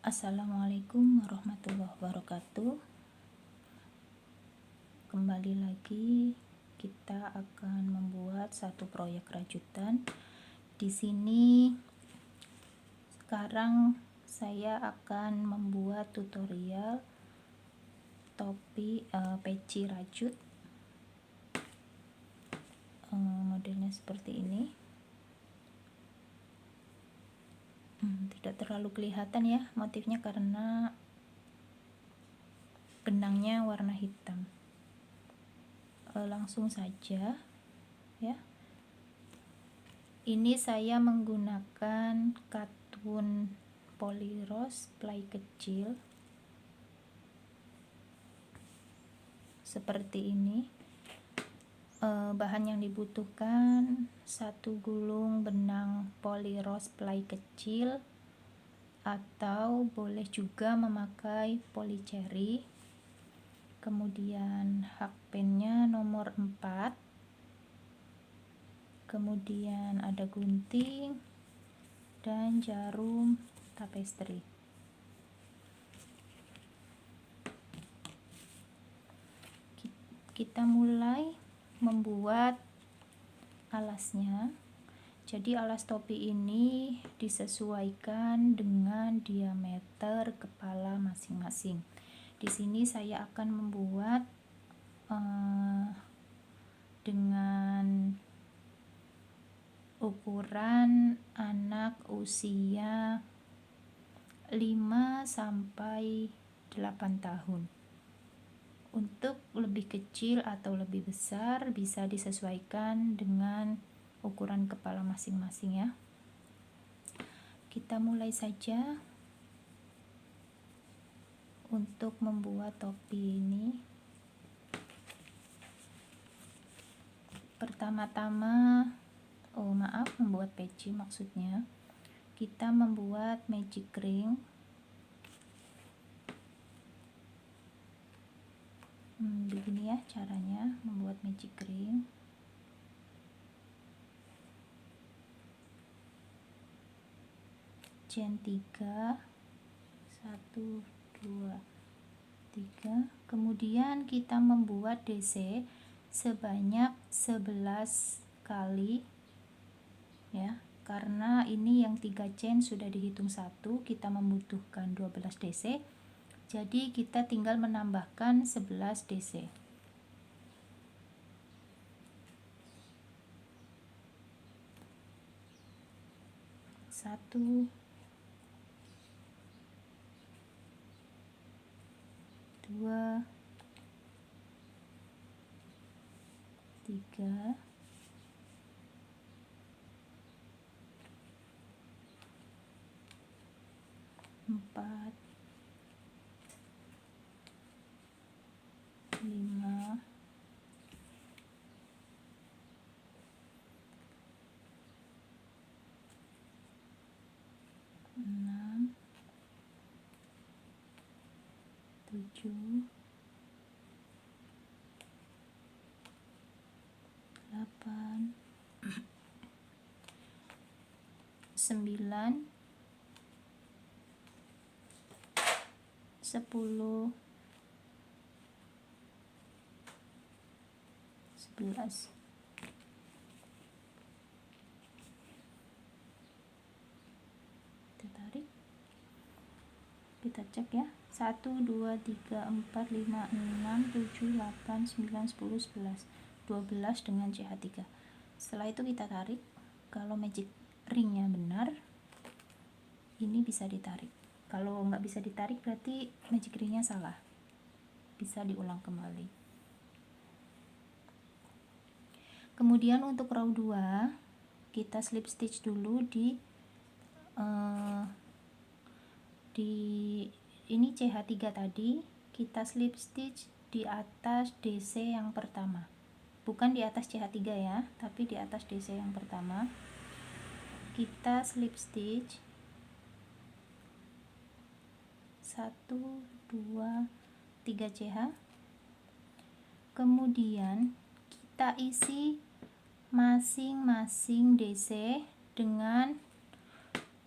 Assalamualaikum warahmatullahi wabarakatuh. Kembali lagi kita akan membuat satu proyek rajutan. Di sini sekarang saya akan membuat tutorial topi peci rajut. Modelnya seperti ini. Tidak terlalu kelihatan ya motifnya karena benangnya warna hitam. Langsung saja ya. Ini saya menggunakan katun polyros ply kecil seperti ini. Bahan yang dibutuhkan 1 gulung benang polyros ply kecil, atau boleh juga memakai polycherry. Kemudian hakpennya nomor 4, kemudian ada gunting dan jarum tapestry. Kita mulai membuat alasnya. Jadi alas topi ini disesuaikan dengan diameter kepala masing-masing. Di sini saya akan membuat dengan ukuran anak usia 5 sampai 8 tahun. Untuk lebih kecil atau lebih besar bisa disesuaikan dengan ukuran kepala masing-masing ya. Kita mulai saja untuk membuat topi ini. Pertama-tama, membuat peci maksudnya, kita membuat magic ring. Begini ya caranya membuat magic ring. Chain 3, 1, 2, 3. Kemudian kita membuat DC sebanyak 11 kali ya, karena ini yang 3 chain sudah dihitung 1, kita membutuhkan 12 DC. Jadi kita tinggal menambahkan 11 DC. Satu, 2, 3, 4, 5, 6, 7, 8, 9, 10, 11. Kita tarik, kita cek ya, 1, 2, 3, 4, 5, 6, 7, 8, 9, 10, 11, 12 dengan CH3. Setelah itu kita tarik. Kalau magic ringnya benar, ini bisa ditarik. Kalau nggak bisa ditarik berarti magic ringnya salah, bisa diulang kembali. Kemudian untuk row 2 kita slip stitch dulu di ini CH3 tadi, kita slip stitch di atas DC yang pertama, bukan di atas CH3 ya, tapi di atas DC yang pertama. Kita slip stitch 1, 2, 3 CH. Kemudian kita isi masing-masing DC dengan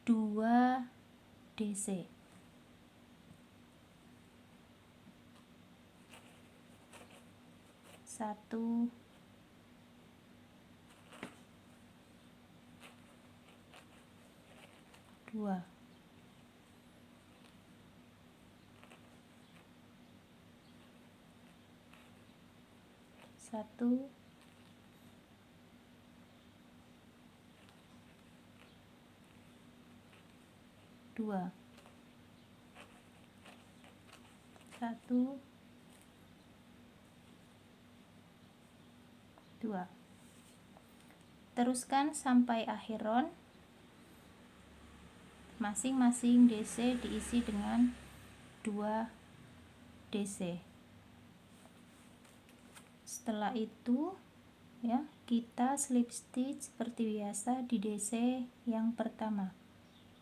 2 DC. 1 2 1 2 1 2. Teruskan sampai akhir round. Masing-masing DC diisi dengan 2 DC. Setelah itu ya, kita slip stitch seperti biasa di DC yang pertama.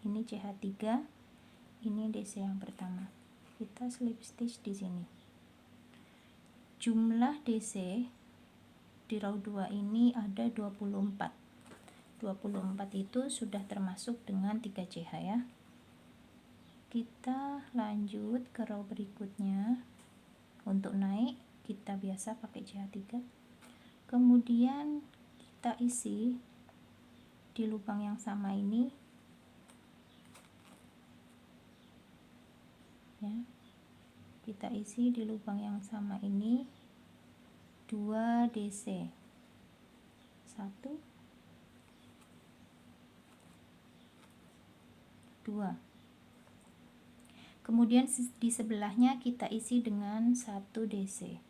Ini CH3, ini DC yang pertama. Kita slip stitch di sini. Jumlah DC di row 2 ini ada 24. 24 itu sudah termasuk dengan 3 CH ya. Kita lanjut ke row berikutnya. Untuk naik kita biasa pakai CH3. Kemudian kita isi di lubang yang sama ini ya. Kita isi di lubang yang sama ini 2 DC. 1 2. Kemudian di sebelahnya kita isi dengan 1 DC.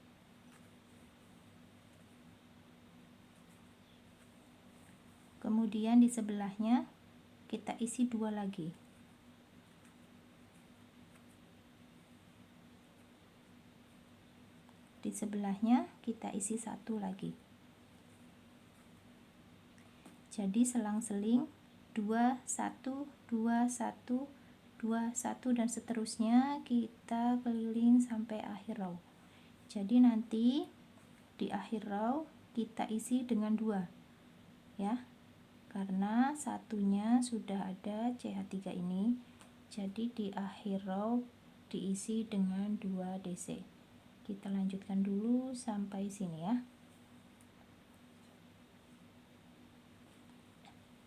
Kemudian di sebelahnya kita isi 2 lagi. Di sebelahnya kita isi 1 lagi. Jadi selang-seling 2 1 2 1 2 1 dan seterusnya, kita keliling sampai akhir row. Jadi nanti di akhir row kita isi dengan 2 ya, karena satunya sudah ada CH3 ini. Jadi di akhir row diisi dengan 2 DC. Kita lanjutkan dulu sampai sini ya.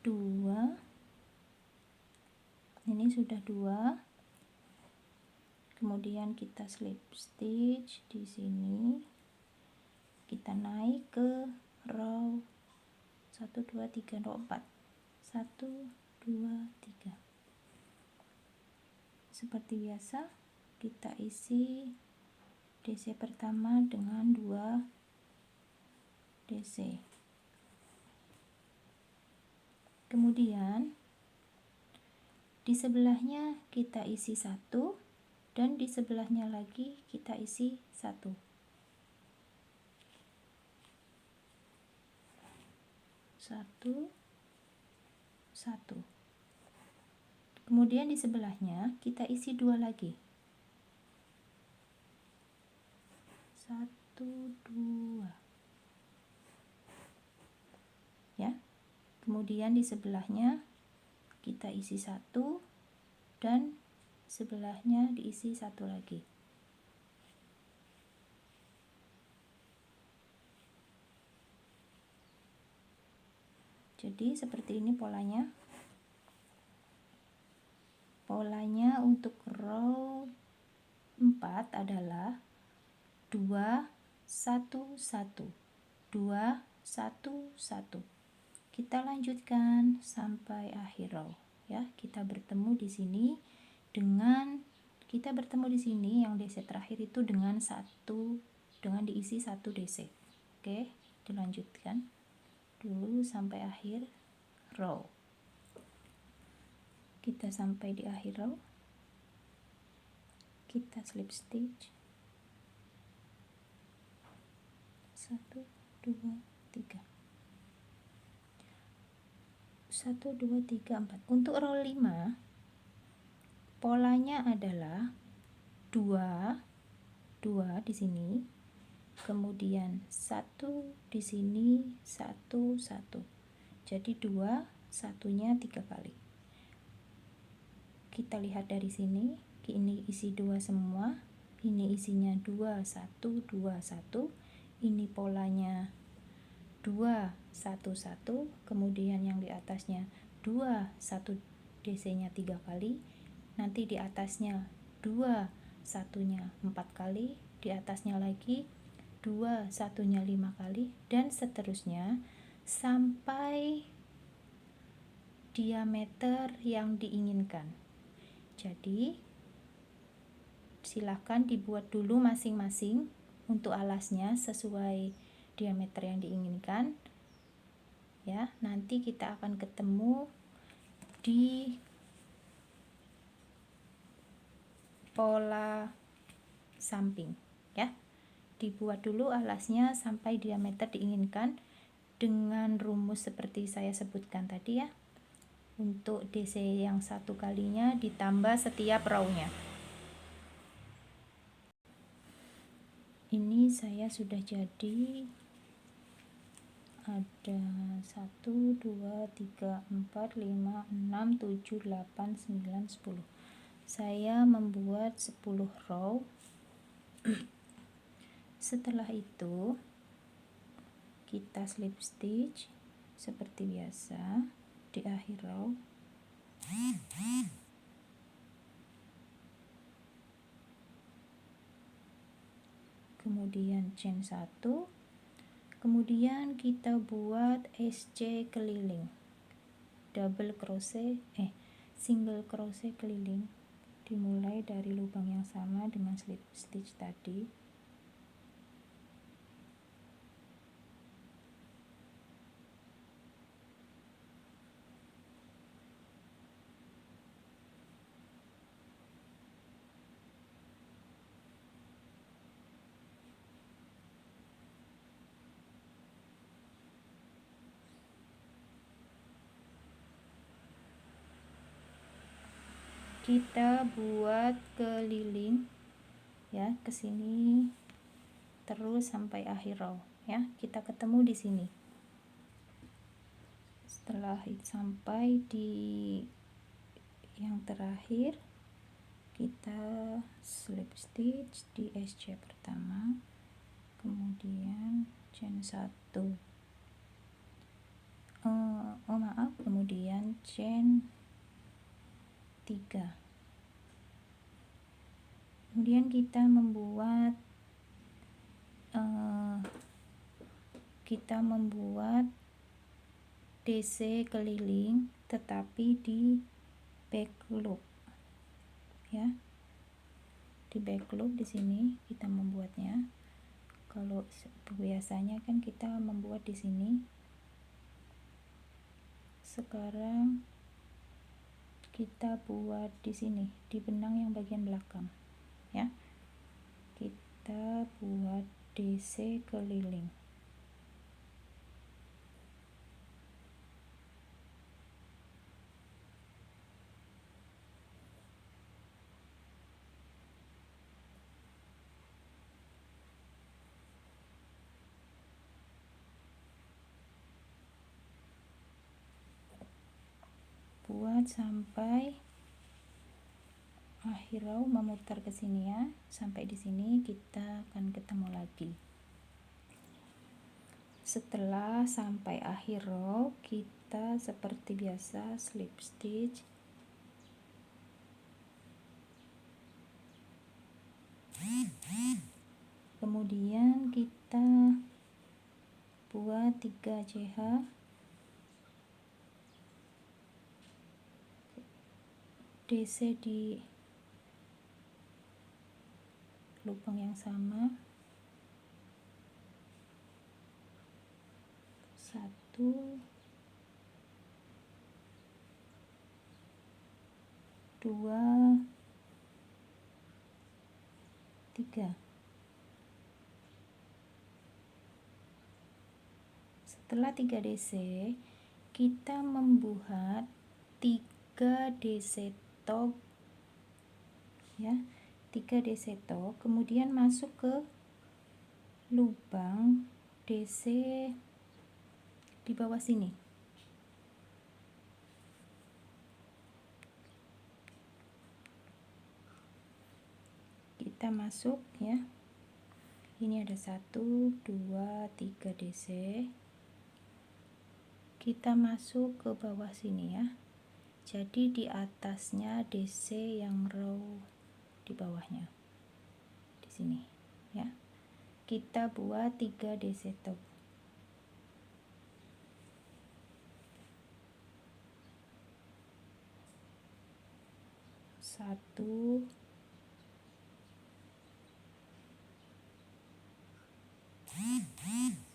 2, ini sudah 2. Kemudian kita slip stitch di sini. Kita naik ke row 1 2 3 row 4. 1 2 3. Seperti biasa kita isi DC pertama dengan 2 DC. Kemudian di sebelahnya kita isi 1 dan di sebelahnya lagi kita isi 1. 1 1. Kemudian di sebelahnya kita isi 2 lagi. 1 2. Ya. Kemudian di sebelahnya kita isi 1 dan sebelahnya diisi 1 lagi. Jadi seperti ini polanya. Polanya untuk row 4 adalah 2 1 1 2 1 1. Kita lanjutkan sampai akhir row ya. Kita bertemu di sini dengan yang DC terakhir itu dengan diisi 1 DC. Oke, dilanjutkan dulu sampai akhir row. Kita sampai di akhir row. Kita slip stitch 1 2 3. 1 2 3 4. Untuk row 5 polanya adalah 2 2 di sini, kemudian 1 di sini, 1 1. Jadi 2 satunya 3 kali. Kita lihat dari sini, ini isi 2 semua, ini isinya 2 1 2 1, ini polanya 2 1 1, kemudian yang di atasnya 2 1 DC-nya 3 kali, nanti di atasnya 2 1-nya 4 kali, di atasnya lagi 2 1-nya 5 kali, dan seterusnya sampai diameter yang diinginkan. Jadi silahkan dibuat dulu masing-masing untuk alasnya sesuai diameter yang diinginkan ya. Nanti kita akan ketemu di pola samping ya. Dibuat dulu alasnya sampai diameter diinginkan dengan rumus seperti saya sebutkan tadi ya. Untuk DC yang satu kalinya ditambah setiap row-nya. Ini saya sudah jadi ada 1 2 3 4 5 6 7 8 9 10. Saya membuat 10 row. Setelah itu kita slip stitch seperti biasa di akhir row. Kemudian chain 1, kemudian kita buat SC keliling, single crochet keliling, dimulai dari lubang yang sama dengan slip stitch tadi. Kita buat keliling ya ke sini terus sampai akhir row ya. Kita ketemu di sini. Setelah sampai di yang terakhir, kita slip stitch di SC pertama, kemudian chain 1, kemudian chain 3. Kemudian kita membuat DC keliling tetapi di back loop ya. Di back loop di sini kita membuatnya. Kalau biasanya kan kita membuat di sini. Sekarang kita buat di sini, di benang yang bagian belakang ya. Kita buat DC keliling. Buat sampai akhir row, memutar ke sini ya. Sampai di sini kita akan ketemu lagi. Setelah sampai akhir row, kita seperti biasa slip stitch. Kemudian kita buat 3 CH. DC di lubang yang sama, 1 2 3. Setelah 3 DC, kita membuat 3 DC top ya, 3 DC top, kemudian masuk ke lubang DC di bawah sini. Kita masuk ya, Ini ada 1, 2, 3 DC. Kita masuk ke bawah sini ya. Jadi di atasnya DC yang row di bawahnya. Di sini ya. Kita buat 3 DC top. 1,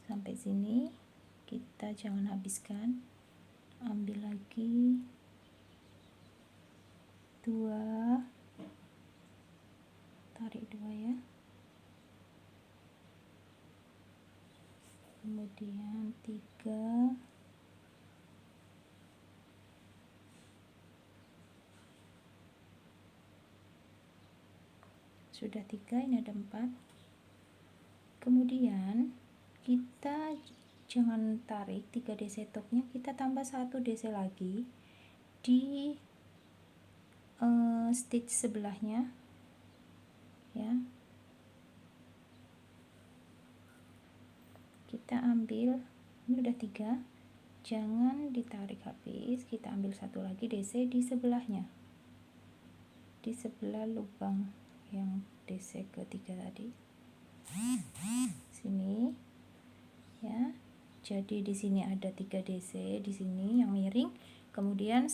sampai sini. Kita jangan habiskan, ambil lagi 2, tarik 2 ya, kemudian 3, sudah 3, ini ada 4. Kemudian kita jangan tarik 3 DC topnya, kita tambah 1 DC lagi di stitch sebelahnya ya. Kita ambil, ini udah 3, jangan ditarik habis, kita ambil 1 lagi DC di sebelahnya, di sebelah lubang yang DC ketiga tadi, sini ya. Jadi di sini ada 3 DC di sini yang miring, kemudian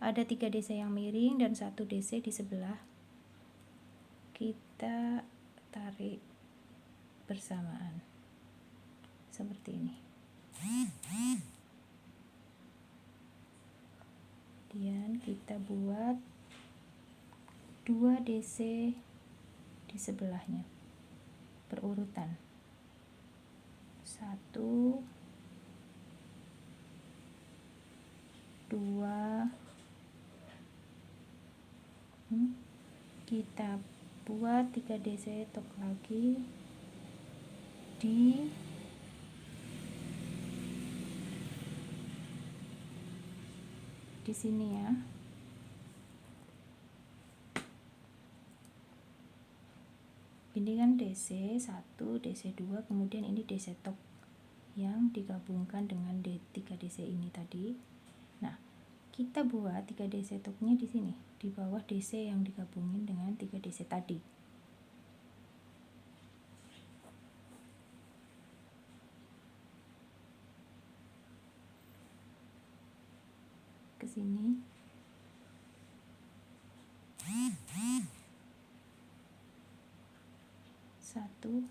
ada 3 DC yang miring dan 1 DC di sebelah. Kita tarik bersamaan seperti ini. Kemudian kita buat 2 DC di sebelahnya berurutan. 1, 2, kita buat 3 DC top lagi di sini ya. Ini kan DC 1, DC 2, kemudian ini DC top yang digabungkan dengan 3 DC ini tadi. Nah, kita buat 3 DC topnya di sini, di bawah DC yang digabungin dengan 3 DC tadi. Ke sini. 1,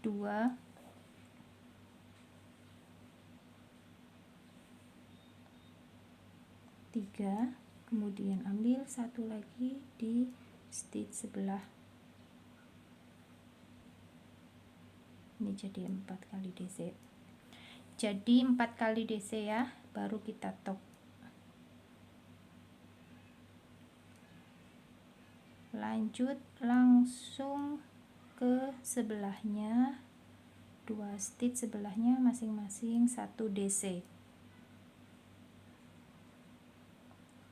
2, 3, kemudian ambil 1 lagi di stitch sebelah. Ini jadi 4 kali DC. Jadi 4 kali DC ya, baru kita top. Lanjut langsung ke sebelahnya, 2 stitch sebelahnya masing-masing 1 DC.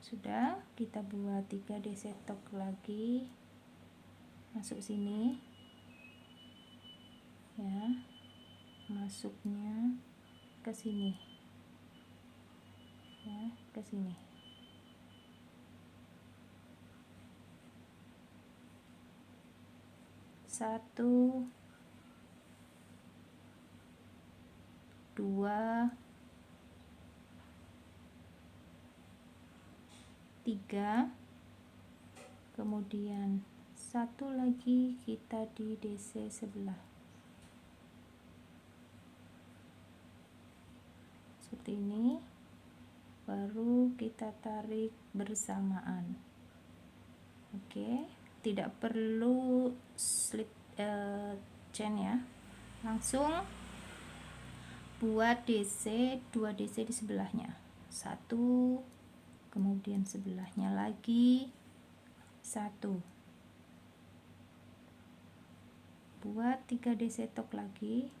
Sudah, kita buat 3 DC top lagi, masuk sini ya, masuknya ke sini ya, ke sini. Satu, 2, 3, kemudian 1 lagi kita di DC sebelah seperti ini, baru kita tarik bersamaan. Oke, tidak perlu slip chain ya, langsung buat DC, 2 DC di sebelahnya, 1, kemudian sebelahnya lagi 1, buat 3 DC top lagi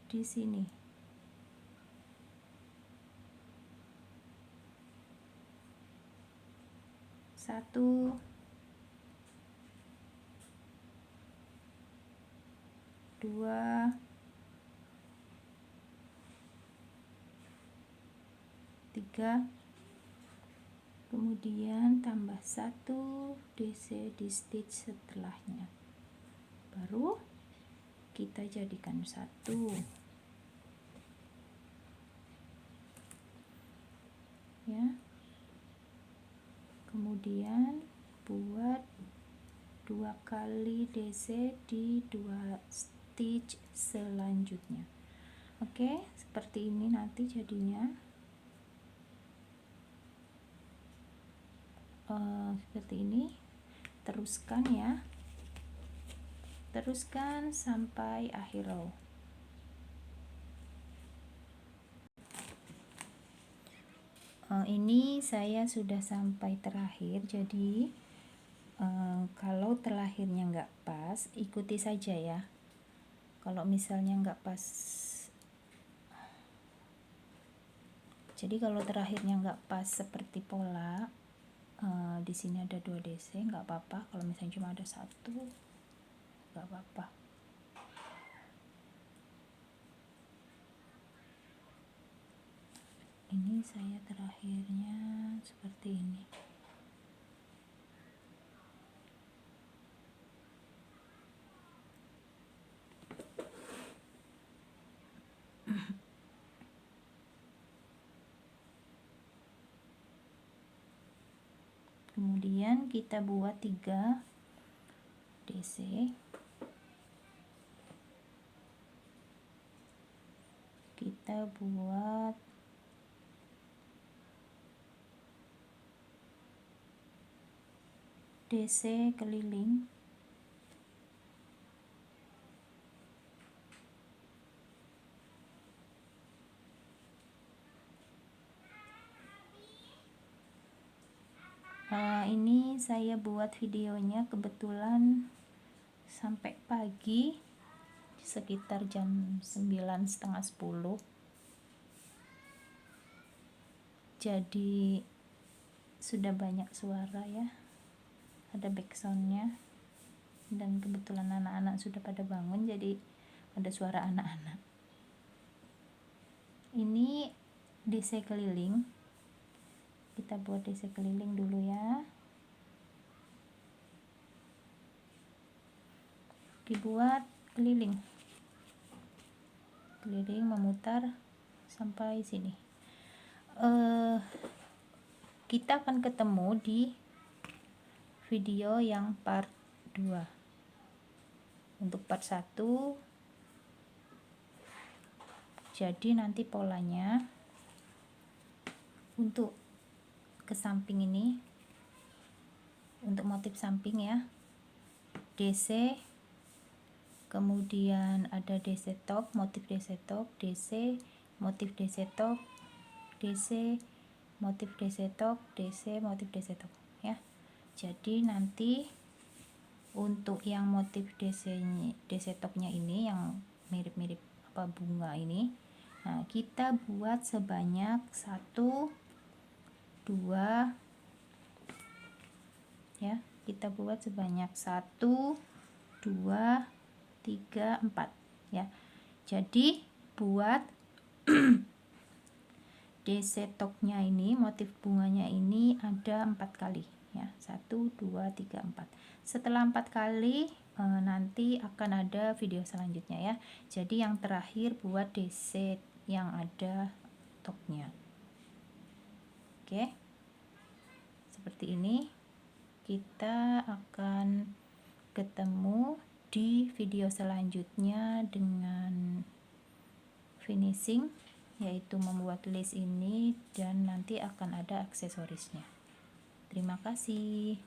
di sini. 1, 2, 3, kemudian tambah 1 DC di stitch setelahnya, baru kita jadikan 1 ya, kemudian buat 2 kali DC di 2 stitch selanjutnya. Oke, seperti ini nanti jadinya. Seperti ini, teruskan ya, teruskan sampai akhir row. Ini saya sudah sampai terakhir, jadi kalau terakhirnya nggak pas, ikuti saja ya. Kalau misalnya nggak pas, jadi kalau terakhirnya nggak pas seperti pola, di sini ada 2 DC, nggak apa-apa. Kalau misalnya cuma ada 1, nggak apa-apa. Ini saya terakhirnya seperti ini. Kemudian kita buat 3 DC, kita buat DC keliling, ini saya buat videonya kebetulan sampai pagi, sekitar jam 9:30, 10, jadi sudah banyak suara ya, ada backsoundnya, dan kebetulan anak-anak sudah pada bangun, jadi ada suara anak-anak. Ini DC keliling, kita buat DC keliling dulu ya, dibuat keliling memutar sampai sini. Kita akan ketemu di video yang part 2. Untuk part 1, jadi nanti polanya untuk ke samping ini, untuk motif samping ya, DC, kemudian ada DC top, motif DC top, DC, motif DC top, DC, motif DC top, DC, motif DC top ya. Jadi nanti untuk yang motif DC topnya ini yang mirip-mirip apa bunga ini, nah kita buat sebanyak 1, 2 ya, kita buat sebanyak 1, 2, 3, 4 ya. Jadi buat DC topnya ini, motif bunganya ini ada 4 kali ya, 1, 2, 3, 4. Setelah 4 kali nanti akan ada video selanjutnya ya. Jadi yang terakhir buat DC yang ada topnya. Oke, seperti ini. Kita akan ketemu di video selanjutnya dengan finishing, yaitu membuat list ini, dan nanti akan ada aksesorisnya. Terima kasih.